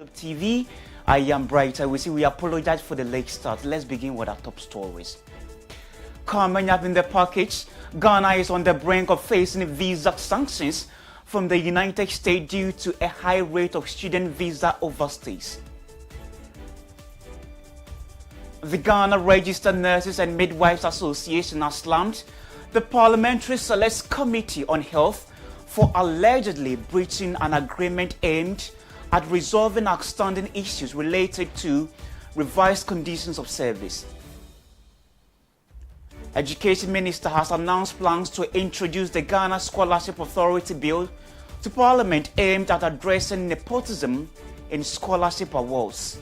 TV. I am Bright. We apologize for the late start. Let's begin with our top stories. Coming up in the package, Ghana is on the brink of facing visa sanctions from the United States due to a high rate of student visa overstays. The Ghana Registered Nurses and Midwives Association has slammed the Parliamentary Select Committee on Health for allegedly breaching an agreement aimed at resolving outstanding issues related to revised conditions of service. Education Minister has announced plans to introduce the Ghana Scholarship Authority Bill to Parliament aimed at addressing nepotism in scholarship awards.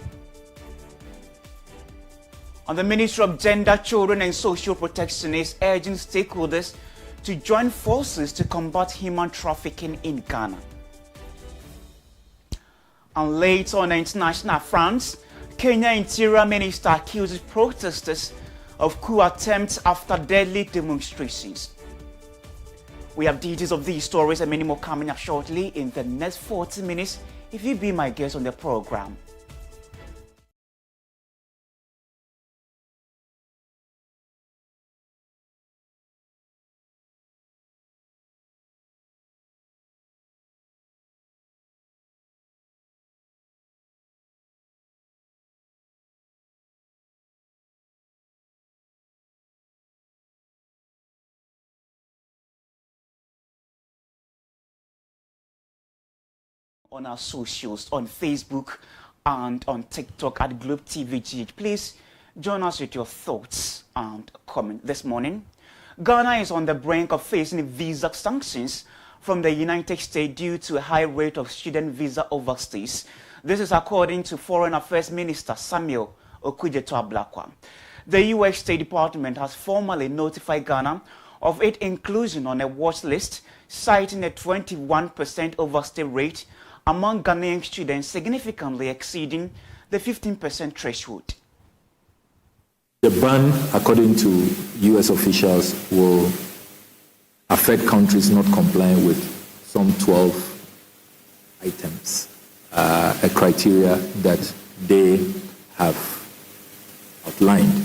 And the Ministry of Gender, Children and Social Protection is urging stakeholders to join forces to combat human trafficking in Ghana. And later on international fronts, Kenya Interior Minister accuses protesters of coup attempts after deadly demonstrations. We have details of these stories and many more coming up shortly in the next 40 minutes if you be my guest on the program. On our socials, on Facebook and on TikTok at Globe TVGH. Please join us with your thoughts and comments this morning. Ghana is on the brink of facing visa sanctions from the United States due to a high rate of student visa overstays. This is according to Foreign Affairs Minister Samuel Okudzeto-Ablakwa. The U.S. State Department has formally notified Ghana of its inclusion on a watch list, citing a 21% overstay rate among Ghanaian students, significantly exceeding the 15% threshold. The ban, according to U.S. officials, will affect countries not complying with some 12 items, a criteria that they have outlined.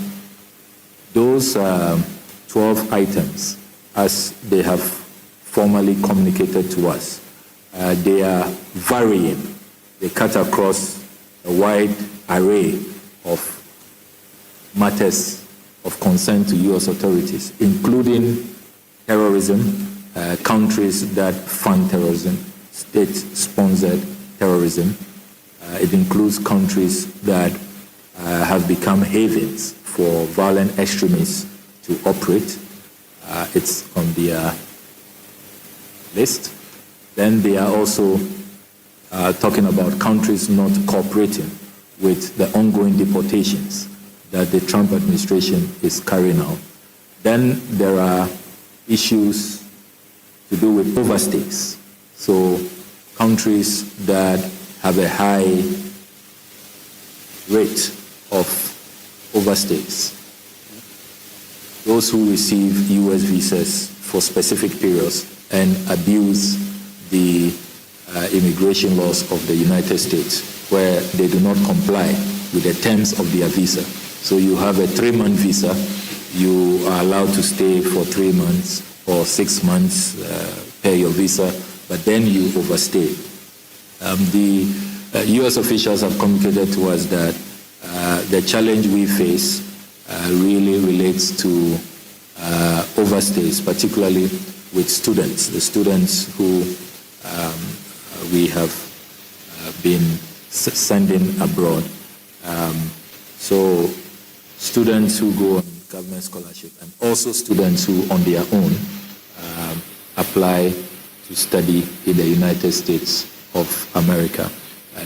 Those 12 items, as they have formally communicated to us, they are varying. They cut across a wide array of matters of concern to U.S. authorities, including terrorism, countries that fund terrorism, state-sponsored terrorism. It includes countries that have become havens for violent extremists to operate. It's on their list. Then they are also talking about countries not cooperating with the ongoing deportations that the Trump administration is carrying out. Then there are issues to do with overstays. So countries that have a high rate of overstays. Those who receive U.S. visas for specific periods and abuse the immigration laws of the United States, where they do not comply with the terms of their visa. So you have a 3-month visa, you are allowed to stay for 3 months or 6 months, pay your visa, but then you overstay. The U.S. officials have communicated to us that the challenge we face really relates to overstays, particularly with students, the students who we have been sending abroad. So students who go on government scholarship and also students who on their own apply to study in the United States of America.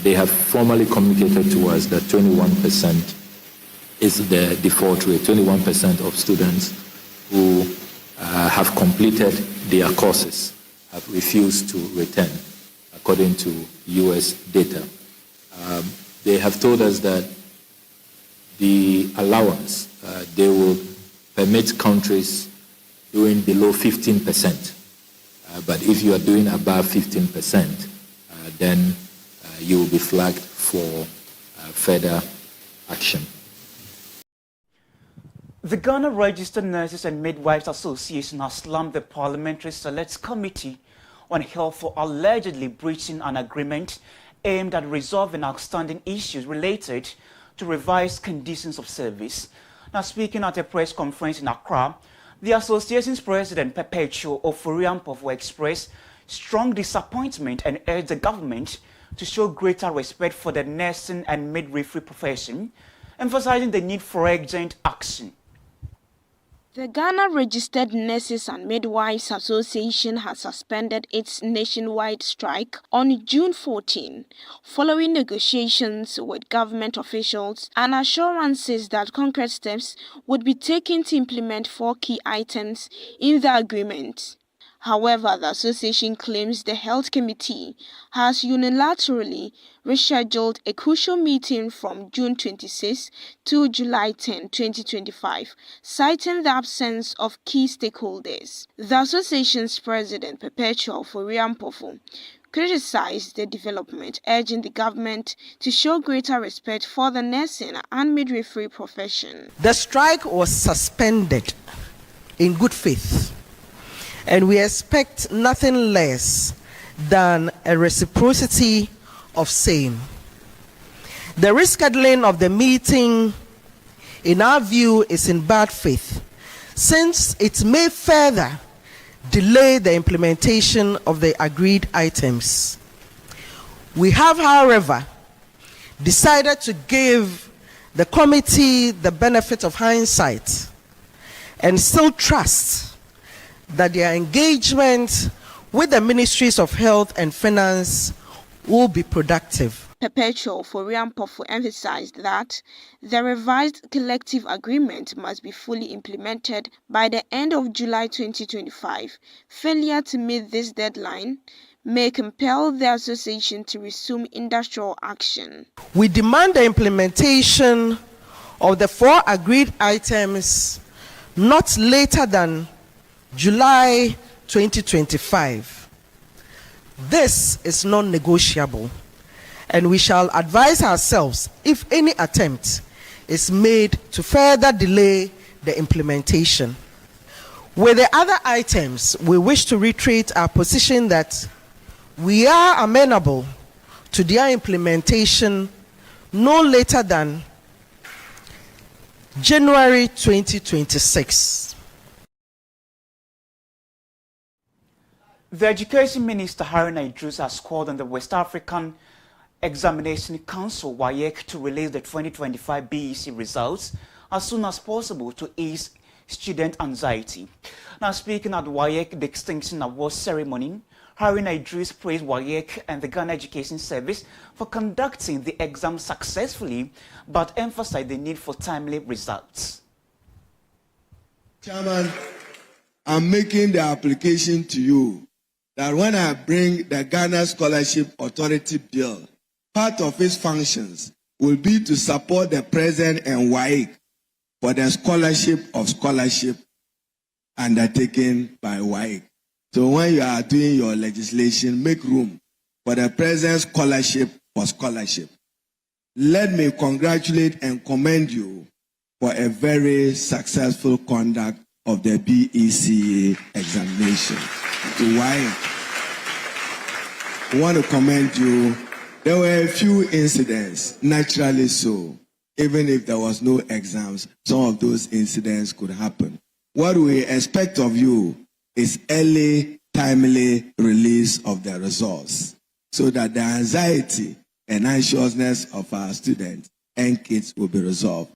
They have formally communicated to us that 21% is the default rate. 21% of students who have completed their courses have refused to return, according to U.S. data. They have told us that the allowance, they will permit countries doing below 15%. But if you are doing above 15%, then you will be flagged for further action. The Ghana Registered Nurses and Midwives Association has slammed the Parliamentary Select Committee on Health for allegedly breaching an agreement aimed at resolving outstanding issues related to revised conditions of service. Now, speaking at a press conference in Accra, the association's president, Perpetual Oforiampofo, expressed strong disappointment and urged the government to show greater respect for the nursing and midwifery profession, emphasizing the need for urgent action. The Ghana Registered Nurses and Midwives Association has suspended its nationwide strike on June 14, following negotiations with government officials and assurances that concrete steps would be taken to implement 4 key items in the agreement. However, the association claims the Health Committee has unilaterally rescheduled a crucial meeting from June 26 to July 10, 2025, citing the absence of key stakeholders. The association's president, Perpetual Oforiampofo, criticized the development, urging the government to show greater respect for the nursing and midwifery profession. The strike was suspended in good faith, and we expect nothing less than a reciprocity of same. The rescheduling of the meeting, in our view, is in bad faith, since it may further delay the implementation of the agreed items. We have, however, decided to give the committee the benefit of hindsight and still trust that their engagement with the Ministries of Health and Finance will be productive. Perpetual Oforiampofo emphasized that the revised collective agreement must be fully implemented by the end of July 2025. Failure to meet this deadline may compel the association to resume industrial action. We demand the implementation of the 4 agreed items not later than July 2025. This is non-negotiable, and we shall advise ourselves if any attempt is made to further delay the implementation. With the other items, we wish to reiterate our position that we are amenable to their implementation no later than January 2026. The Education Minister, Haruna Idris, has called on the West African Examination Council, WAEC, to release the 2025 BEC results as soon as possible to ease student anxiety. Now, speaking at WAEC Distinction Awards ceremony, Haruna Idris praised WAEC and the Ghana Education Service for conducting the exam successfully, but emphasized the need for timely results. Chairman, I'm making the application to you that when I bring the Ghana Scholarship Authority Bill, part of its functions will be to support the President and WAEC for the scholarship of scholarship undertaken by WAEC. So when you are doing your legislation, make room for the President's scholarship for scholarship. Let me congratulate and commend you for a very successful conduct of the BECA examination. To WAEC, I want to commend you. There were a few incidents, naturally so. Even if there was no exams, some of those incidents could happen. What we expect of you is early, timely release of the results so that the anxiety and anxiousness of our students and kids will be resolved.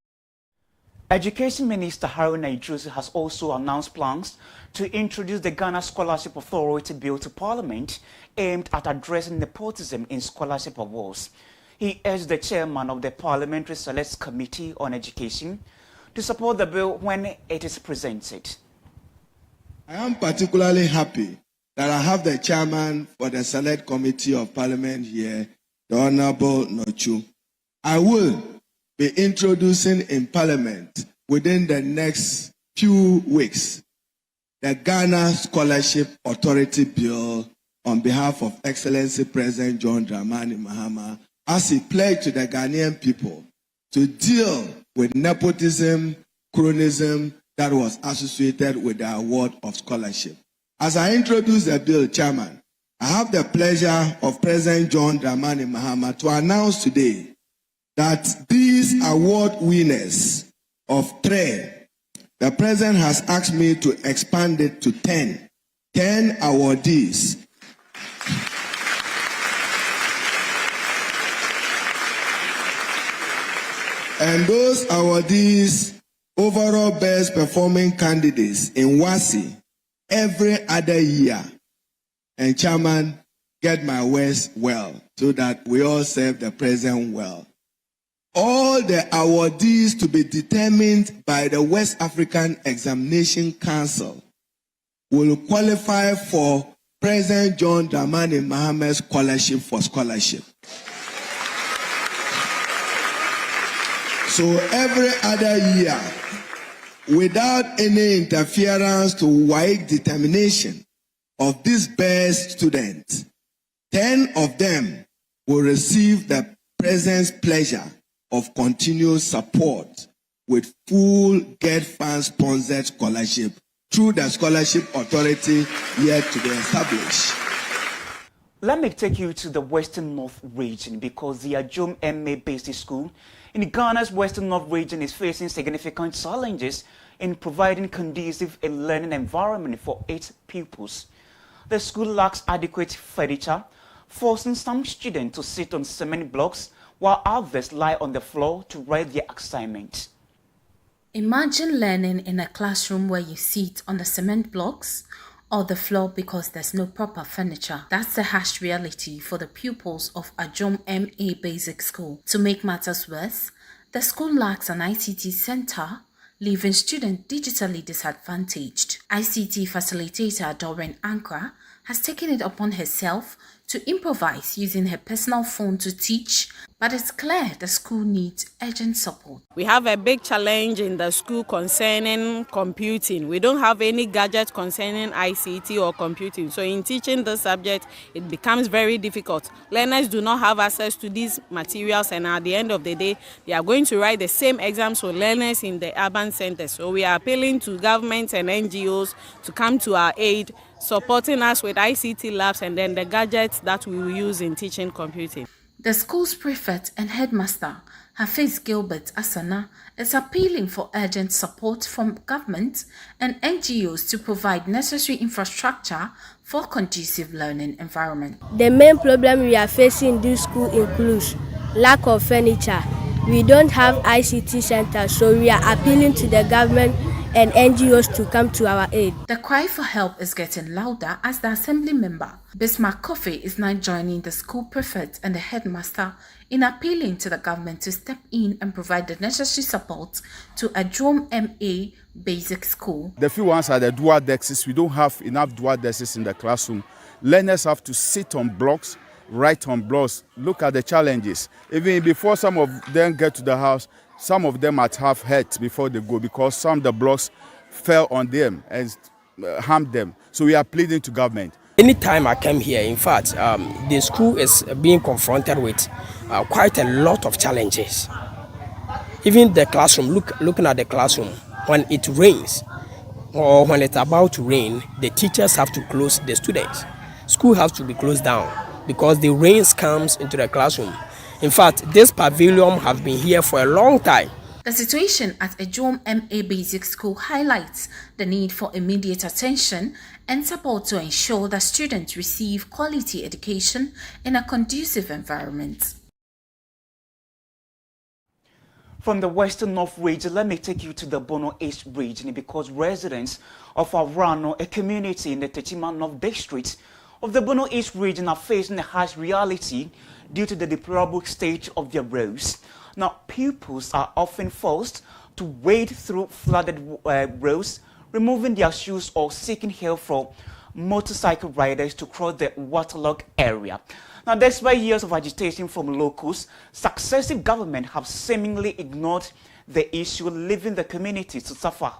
Education Minister Haruna Idris has also announced plans to introduce the Ghana Scholarship Authority Bill to Parliament aimed at addressing nepotism in scholarship awards. He urged the chairman of the Parliamentary Select Committee on Education to support the bill when it is presented. I am particularly happy that I have the chairman for the Select Committee of Parliament here, the Honorable Nochu. I will be introducing in Parliament within the next few weeks the Ghana Scholarship Authority Bill on behalf of Excellency President John Dramani Mahama as he pledged to the Ghanaian people to deal with nepotism, cronyism that was associated with the award of scholarship. As I introduce the bill, Chairman, I have the pleasure of President John Dramani Mahama to announce today that these award winners of 3, the President has asked me to expand it to 10 awardees. And those awardees, overall best performing candidates in WASI every other year. And Chairman, get my words well so that we all serve the President well. All the awardees to be determined by the West African Examination Council will qualify for President John Dramani Mahama's scholarship for scholarship. So every other year, without any interference to WAEC determination of these best students, 10 of them will receive the President's pleasure of continuous support with full GET Fund-sponsored scholarship through the Scholarship Authority yet to be established. Let me take you to the Western North region because the Ajom MA Basic School in Ghana's Western North region is facing significant challenges in providing conducive learning environment for its pupils. The school lacks adequate furniture, forcing some students to sit on cement blocks while others lie on the floor to write their assignment. Imagine learning in a classroom where you sit on the cement blocks or the floor because there's no proper furniture. That's the harsh reality for the pupils of Ajom MA Basic School. To make matters worse, the school lacks an ICT center, leaving students digitally disadvantaged. ICT facilitator Doreen Ankra has taken it upon herself to improvise using her personal phone to teach, but it's clear the school needs urgent support. We have a big challenge in the school concerning computing. We don't have any gadget concerning ICT or computing. So in teaching the subject, it becomes very difficult. Learners do not have access to these materials, and at the end of the day, they are going to write the same exams for learners in the urban centers. So we are appealing to governments and NGOs to come to our aid, supporting us with ICT labs and then the gadgets that we will use in teaching computing. The school's prefect and headmaster, Hafiz Gilbert Asana, is appealing for urgent support from government and NGOs to provide necessary infrastructure for conducive learning environment. The main problem we are facing in this school includes lack of furniture. We don't have ICT centers, so we are appealing to the government and NGOs to come to our aid. The cry for help is getting louder as the assembly member, Bismarck Kofi, is now joining the school prefect and the headmaster in appealing to the government to step in and provide the necessary support to Ajom MA Basic School. The few ones are the dual desks. We don't have enough dual desks in the classroom. Learners have to sit on blocks, write on blocks. Look at the challenges. Even before some of them get to the house, some of them might have hurt before they go because some of the blocks fell on them and harmed them. So we are pleading to government. Anytime I come here, in fact, the school is being confronted with quite a lot of challenges. Even the classroom, looking at the classroom, when it rains or when it's about to rain, the teachers have to close the students. School has to be closed down because the rains comes into the classroom. In fact, this pavilion has been here for a long time. The situation at Ajom MA Basic School highlights the need for immediate attention and support to ensure that students receive quality education in a conducive environment. From the Western North region, let me take you to the Bono East region because residents of Arano, a community in the Tetima North district of the Bono East region, are facing a harsh reality due to the deplorable state of their roads. Now, pupils are often forced to wade through flooded roads, removing their shoes or seeking help from motorcycle riders to cross the waterlogged area. Now, despite years of agitation from locals, successive governments have seemingly ignored the issue, leaving the community to suffer.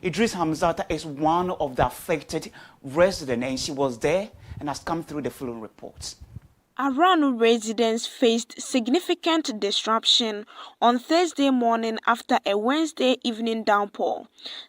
Idris Hamzata is one of the affected residents, and she was there and has come through the following reports. Arano residents faced significant disruption on Thursday morning after a Wednesday evening downpour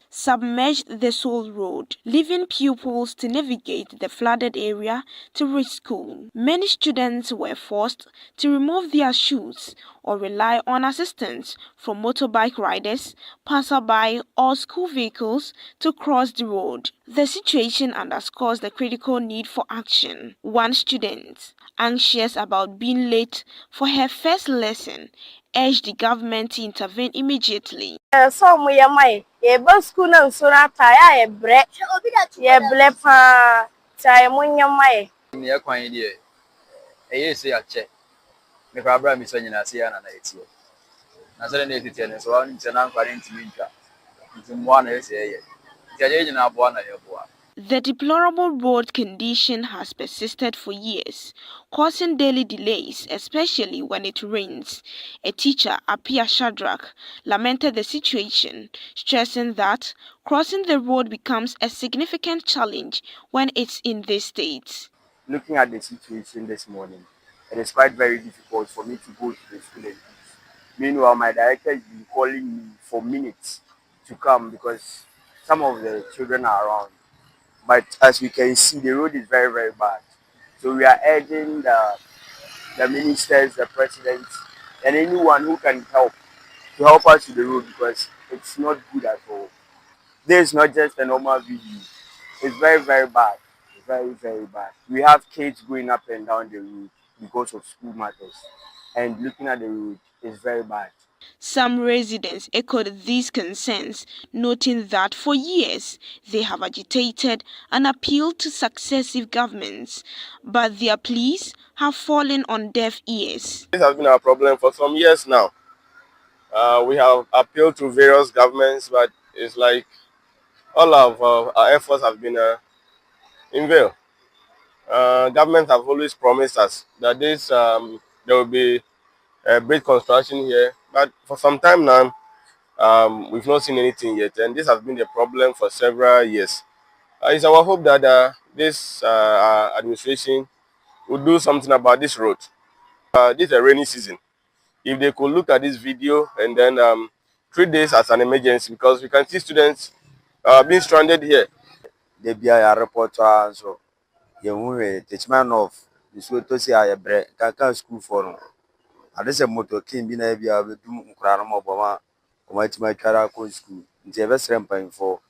submerged the Seoul Road, leaving pupils to navigate the flooded area to reach school. Many students were forced to remove their shoes or rely on assistance from motorbike riders, passerby, or school vehicles to cross the road. The situation underscores the critical need for action. One student, anxious about being late for her first lesson, urged the government to intervene immediately. So my school na nsura taya ye pa taya munya mai ne kwan die se ya che me kwa bra mi so nyina se ya na etie na se na etie ne so wa nti na nkware ntimi ntwa nti mo na ese ye tie nyina abo na ye bo. The deplorable road condition has persisted for years, causing daily delays, especially when it rains. A teacher, Apia Shadrach, lamented the situation, stressing that crossing the road becomes a significant challenge when it's in this state. Looking at the situation this morning, it is quite very difficult for me to go to the school and teach. Meanwhile, my director has been calling me for minutes to come because some of the children are around. But as we can see, the road is very, very bad. So we are urging the ministers, the president, and anyone who can help to help us with the road because it's not good at all. This is not just a normal video. It's very, very bad. It's very, very bad. We have kids going up and down the road because of school matters. And looking at the road is very bad. Some residents echoed these concerns, noting that for years they have agitated and appealed to successive governments, but their pleas have fallen on deaf ears. This has been our problem for some years now. We have appealed to various governments, but it's like all of our efforts have been in vain. Governments have always promised us that there will be a bridge construction here, but for some time now, we've not seen anything yet, and this has been the problem for several years. It's our hope that this administration will do something about this road. This is a rainy season. If they could look at this video and then treat this as an emergency, because we can see students being stranded here. They be a reporter, so you teach man of the school to see a break, school for. And this is a motor team being able to do Ukraine or my car school. It's a best ramping for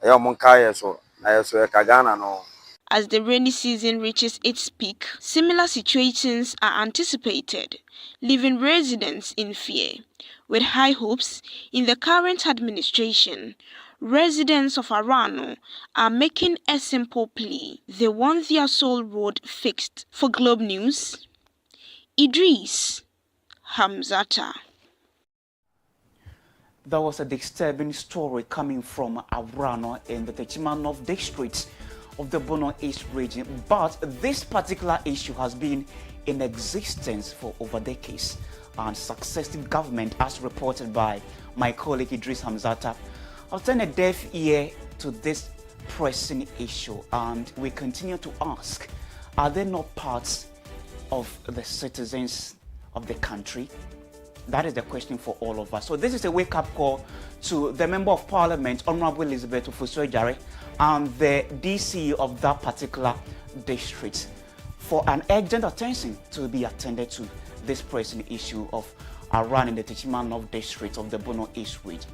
a young Kaya, so I also a Kagana. No. As the rainy season reaches its peak, similar situations are anticipated, leaving residents in fear. With high hopes in the current administration, residents of Arano are making a simple plea. They want their Seoul Road fixed. For Globe News, Idris Hamzata. There was a disturbing story coming from Arano in the Techima North District of the Bono East region, but this particular issue has been in existence for over decades, and successive government, as reported by my colleague Idris Hamzata, have turned a deaf ear to this pressing issue, and we continue to ask, are they not parts of the citizens of the country? That is the question for all of us. So this is a wake-up call to the Member of Parliament, Honorable Elizabeth Ofusojare, and the DC of that particular district for an urgent attention to be attended to this pressing issue of Aran in the Techima North District of the Bono East region.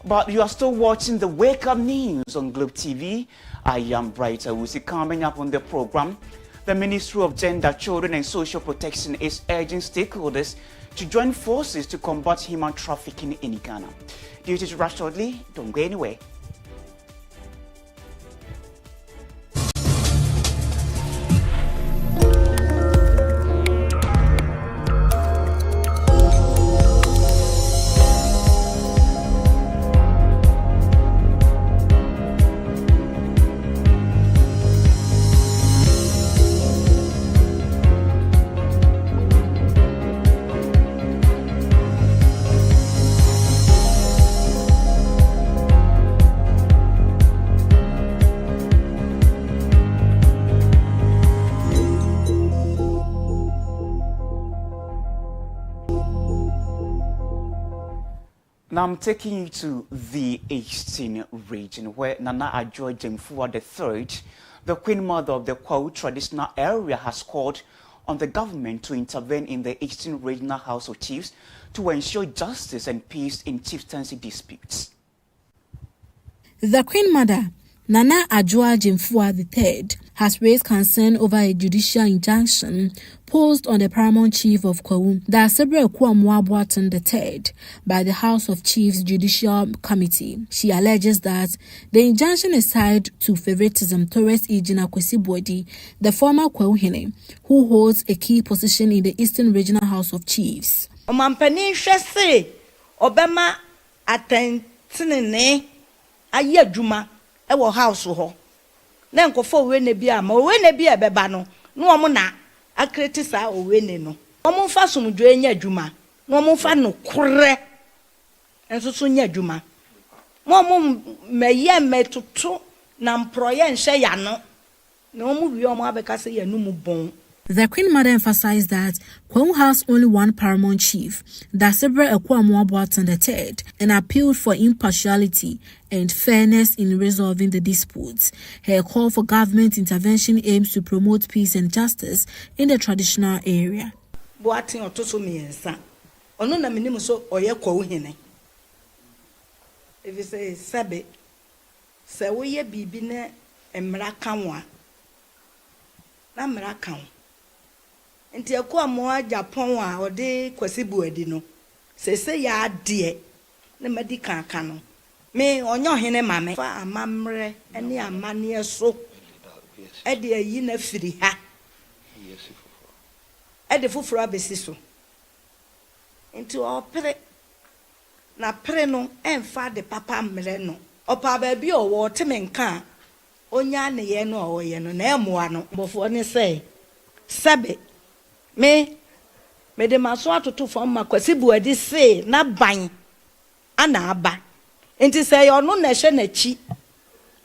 But you are still watching the Wake Up News on Globe TV. I am Bright AWUSI. Coming up on the program, the Ministry of Gender, Children and Social Protection is urging stakeholders to join forces to combat human trafficking in Ghana. Duty to rush shortly. Don't go anywhere. Now I'm taking you to the Eastern region where Nana Adjo Jemfua III, the Queen Mother of the Kwau traditional area, has called on the government to intervene in the Eastern Regional House of Chiefs to ensure justice and peace in chieftaincy disputes. The Queen Mother, Nana Adjo Jemfua III, has raised concern over a judicial injunction posed on the paramount chief of Kwau, Dasebre Kwamwabuatan III, by the House of Chiefs Judicial Committee. She alleges that the injunction is tied to favoritism towards Ejina Kwesibodi, the former Kwau Hene, who holds a key position in the Eastern Regional House of Chiefs. Omampani hwese obema atentinene aye adwuma ewo house ho na nkofo we ne bia ma we ne bia beba no no omo na akreti sa owe ne no omo fa somdwo enya adwuma no omo fa no korre enso so nya adwuma mo omo meye metoto na mproye nhye ya no na omo wi omo abeka se ya no mu bon. The Queen Mother emphasized that Kwau has only one paramount chief, Dasebre Kwamwabuatan III, and appealed for impartiality and fairness in resolving the disputes. Her call for government intervention aims to promote peace and justice in the traditional area. Boatin otoso miensa. Ono na minimu so oye Kwau Hene. If you say sabe, se woye bibi ne emra kanwa. Na mra kanwa. Nti ekwa mo Japan a ode Kwesibu edi no sese ya ade ne madi kanka no me onyo hene mame fa amamre ene amane so ede ayi na firi ha ede fufuru abesi so nti opere na pere no emfa de papa mre no opa ba bi owo temenka onya ne ye no owo no na emoa no bofo ne say sabe me de maso atoto fo ma Kwesibu edi se na ban ana aba enti se yo no na hye na chi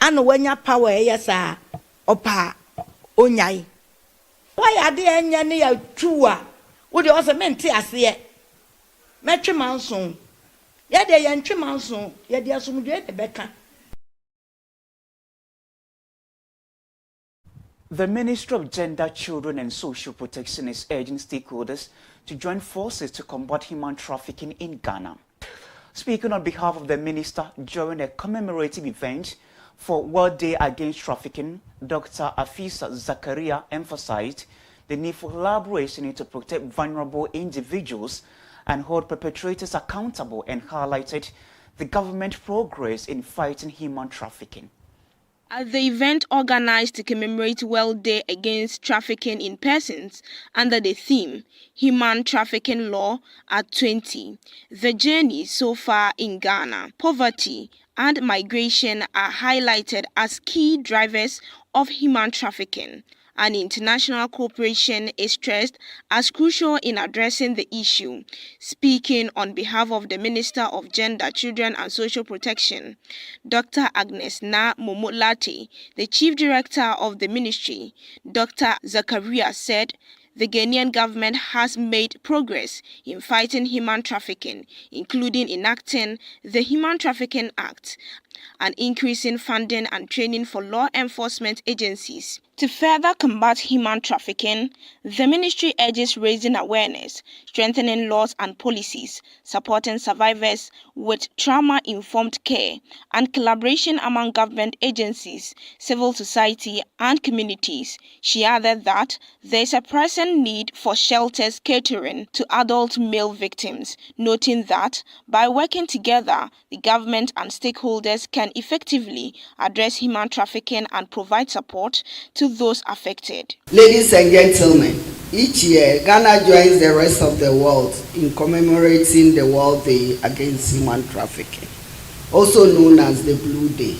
ana wanya power yesa opa onyai why ade enya ne ya tuwa wo de o se mente ase metwe manso ye de ye ntwe manso ye de asomdwe de beka. The Ministry of Gender, Children and Social Protection is urging stakeholders to join forces to combat human trafficking in Ghana. Speaking on behalf of the minister during a commemorative event for World Day Against Trafficking, Dr. Afisa Zakaria emphasized the need for collaboration to protect vulnerable individuals and hold perpetrators accountable, and highlighted the government progress in fighting human trafficking. At the event organized to commemorate World Day Against Trafficking in Persons under the theme Human Trafficking Law at 20, the journey so far in Ghana, poverty and migration are highlighted as key drivers of human trafficking, and international cooperation is stressed as crucial in addressing the issue. Speaking on behalf of the Minister of Gender, Children and Social Protection, Dr. Agnes Na Momolate, the Chief Director of the Ministry, Dr. Zakaria, said the Ghanaian government has made progress in fighting human trafficking, including enacting the Human Trafficking Act and increasing funding and training for law enforcement agencies. To further combat human trafficking, the ministry urges raising awareness, strengthening laws and policies, supporting survivors with trauma-informed care, and collaboration among government agencies, civil society, and communities. She added that there is a pressing need for shelters catering to adult male victims, noting that by working together, the government and stakeholders can effectively address human trafficking and provide support to those affected. Ladies and gentlemen, each year Ghana joins the rest of the world in commemorating the World Day Against Human Trafficking, also known as the Blue Day,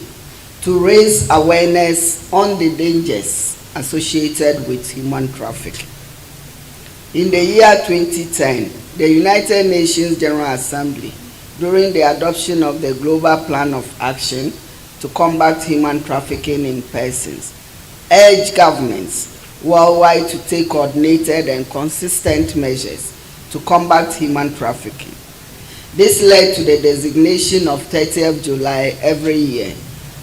to raise awareness on the dangers associated with human trafficking. In the year 2010, the United Nations General Assembly, during the adoption of the Global Plan of Action to combat human trafficking in persons, urged governments worldwide to take coordinated and consistent measures to combat human trafficking. This led to the designation of 30th July every year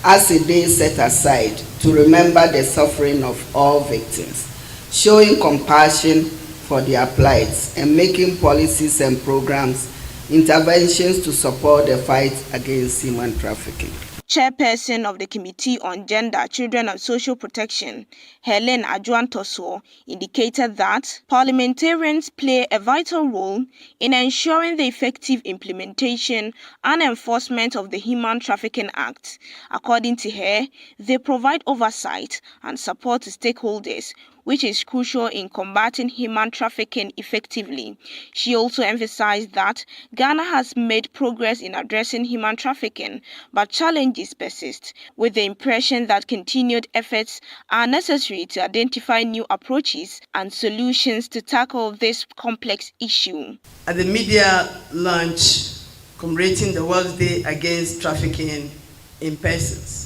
as a day set aside to remember the suffering of all victims, showing compassion for their plight and making policies and programs interventions to support the fight against human trafficking. Chairperson of the Committee on Gender, Children and Social Protection, Helen Adjuantoso, indicated that parliamentarians play a vital role in ensuring the effective implementation and enforcement of the Human Trafficking Act. According to her, they provide oversight and support to stakeholders, which is crucial in combating human trafficking effectively. She also emphasized that Ghana has made progress in addressing human trafficking, but challenges persist, with the impression that continued efforts are necessary to identify new approaches and solutions to tackle this complex issue. At the media launch commemorating the World Day Against Trafficking in Persons,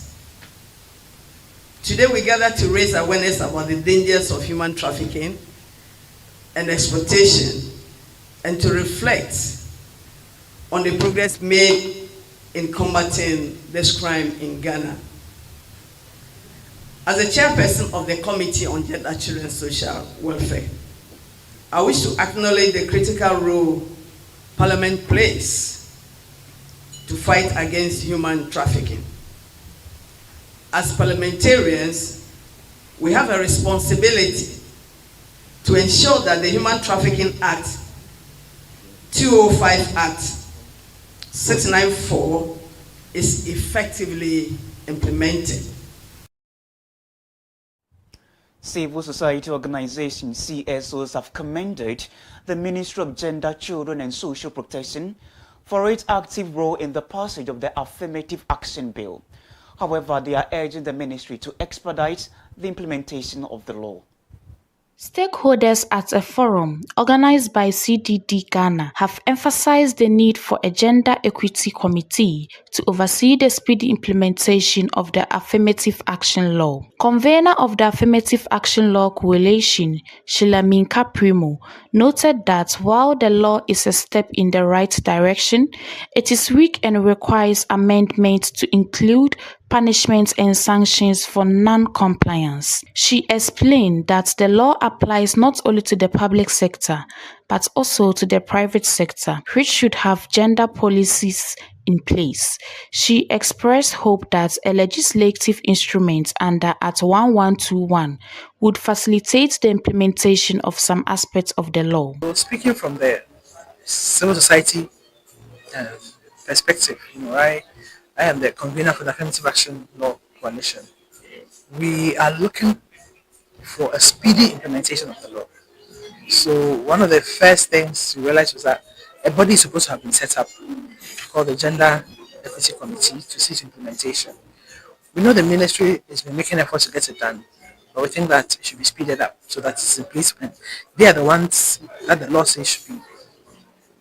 today we gather to raise awareness about the dangers of human trafficking and exploitation and to reflect on the progress made in combating this crime in Ghana. As the chairperson of the Committee on Gender, Children and Social Welfare, I wish to acknowledge the critical role Parliament plays to fight against human trafficking. As parliamentarians, we have a responsibility to ensure that the Human Trafficking Act, 205 Act 694, is effectively implemented. Civil society organizations, CSOs, have commended the Ministry of Gender, Children and Social Protection for its active role in the passage of the Affirmative Action Bill. However, they are urging the ministry to expedite the implementation of the law. Stakeholders at a forum organized by CDD Ghana have emphasized the need for a gender equity committee to oversee the speedy implementation of the Affirmative Action Law. Convener of the Affirmative Action Law Coalition, Shilaminka Primo, noted that while the law is a step in the right direction, it is weak and requires amendment to include punishments and sanctions for non-compliance. She explained that the law applies not only to the public sector, but also to the private sector, which should have gender policies in place. She expressed hope that a legislative instrument under Act 1121 would facilitate the implementation of some aspects of the law. So speaking from the civil society perspective, I am the convener for the Affirmative Action Law Coalition. We are looking for a speedy implementation of the law. So one of the first things we realized was that a body is supposed to have been set up called the Gender Equity Committee to see to implementation. We know the ministry has been making efforts to get it done, but we think that it should be speeded up so that it's in place and they are the ones that the law says should be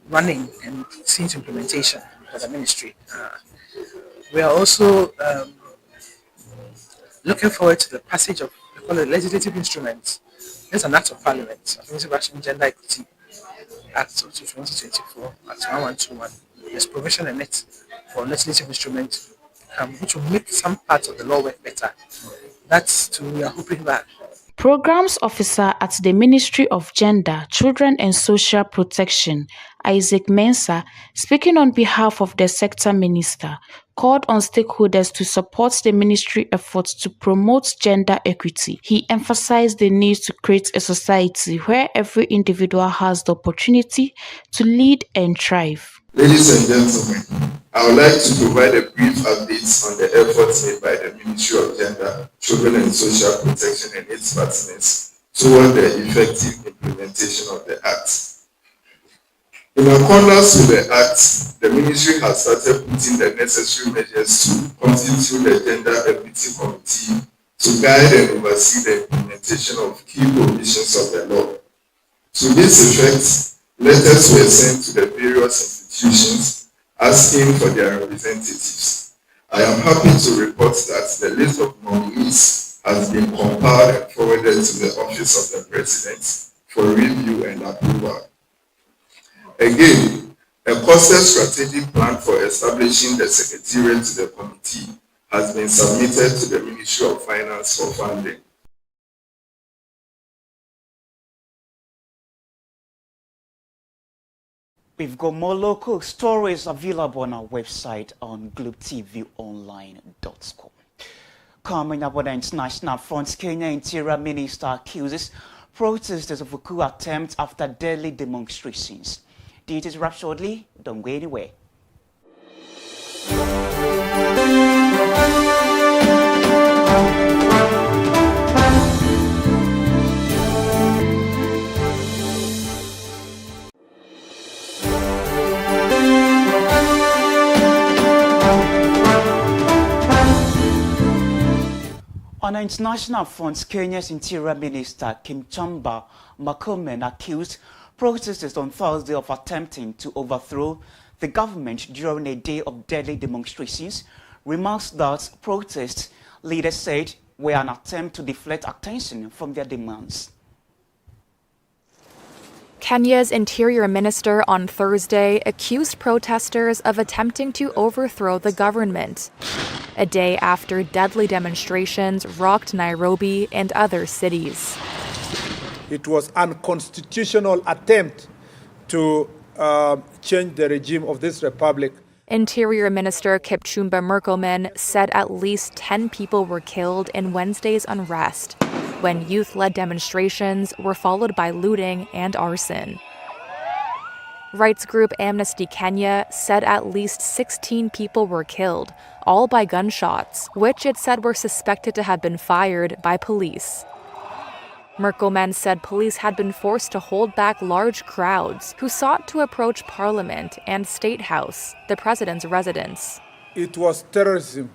running and seeing to implementation for the ministry. We are also looking forward to the passage of the legislative instruments. There's an act of parliament, Affirmative Action Gender Equity Act of 2024, Act 1121. There's provision in it for legislative instruments which will make some parts of the law work better. That's to we are hoping that. Programs Officer at the Ministry of Gender, Children and Social Protection, Isaac Mensah, speaking on behalf of the sector minister, called on stakeholders to support the ministry efforts to promote gender equity. He emphasized the need to create a society where every individual has the opportunity to lead and thrive. Ladies and gentlemen, I would like to provide a brief update on the efforts made by the Ministry of Gender, Children and Social Protection and its partners toward the effective implementation of the Act. In accordance with the Act, the Ministry has started putting the necessary measures to constitute the Gender Equity Committee to guide and oversee the implementation of key provisions of the law. To this effect, letters were sent to the various institutions asking for their representatives. I am happy to report that the list of nominees has been compiled and forwarded to the Office of the President for review and approval. Again, A costed strategic plan for establishing the secretariat to the committee has been submitted to the Ministry of Finance for funding. We've got more local stories available on our website on globetvonline.com. Coming up on the international front, Kenya Interior Minister accuses protesters of a coup attempt after deadly demonstrations. Details wrap shortly. Don't go anywhere. On the international front, Kenya's Interior Minister Kipchumba Murkomen accused protesters on Thursday of attempting to overthrow the government during a day of deadly demonstrations. Remarks that protest leaders said were an attempt to deflect attention from their demands. Kenya's Interior Minister on Thursday accused protesters of attempting to overthrow the government, a day after deadly demonstrations rocked Nairobi and other cities. It was an unconstitutional attempt to change the regime of this republic. Interior Minister Kipchumba Murkomen said at least 10 people were killed in Wednesday's unrest, when youth-led demonstrations were followed by looting and arson. Rights group Amnesty Kenya said at least 16 people were killed, all by gunshots, which it said were suspected to have been fired by police. Murkomen said police had been forced to hold back large crowds who sought to approach Parliament and State House, the president's residence. It was terrorism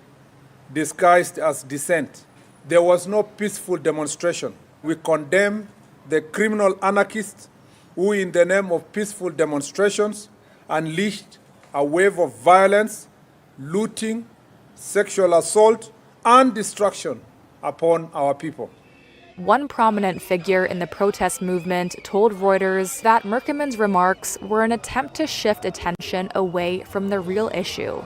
disguised as dissent. There was no peaceful demonstration. We condemn the criminal anarchists who, in the name of peaceful demonstrations, unleashed a wave of violence, looting, sexual assault, and destruction upon our people. One prominent figure in the protest movement told Reuters that Murkomen's remarks were an attempt to shift attention away from the real issue.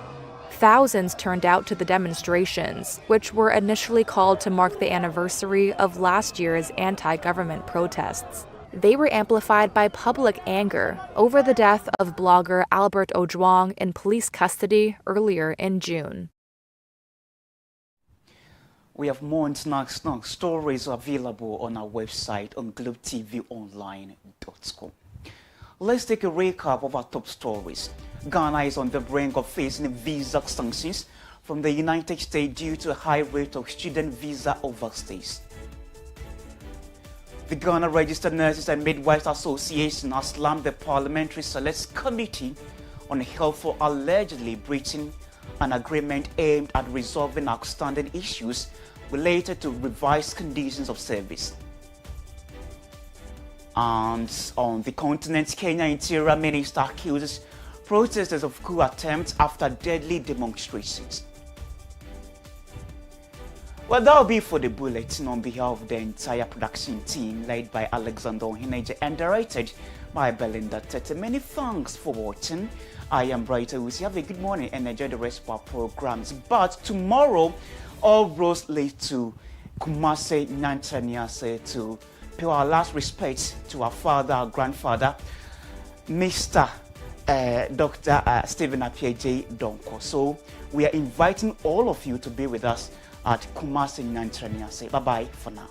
Thousands turned out to the demonstrations, which were initially called to mark the anniversary of last year's anti-government protests. They were amplified by public anger over the death of blogger Albert Ojwang in police custody earlier in June. We have more international stories available on our website on globetvonline.com. Let's take a recap of our top stories. Ghana is on the brink of facing visa sanctions from the United States due to a high rate of student visa overstays. The Ghana Registered Nurses and Midwives Association has slammed the Parliamentary Select Committee on Health for allegedly breaching an agreement aimed at resolving outstanding issues related to revised conditions of service. And on the continent, Kenya Interior Minister accuses protesters of coup attempts after deadly demonstrations. Well, that'll be for the bulletin. On behalf of the entire production team led by Alexander Ohineje and directed by Belinda Tete. Many thanks for watching. I am Bright AWUSI. Have a good morning and enjoy the rest of our programs. But tomorrow, all roads lead to Kumase Nyantaniase to pay our last respects to our father, our grandfather, Mr. Dr. Stephen Appiah Donko. So we are inviting all of you to be with us at Kumase Nyantaniase. Bye-bye for now.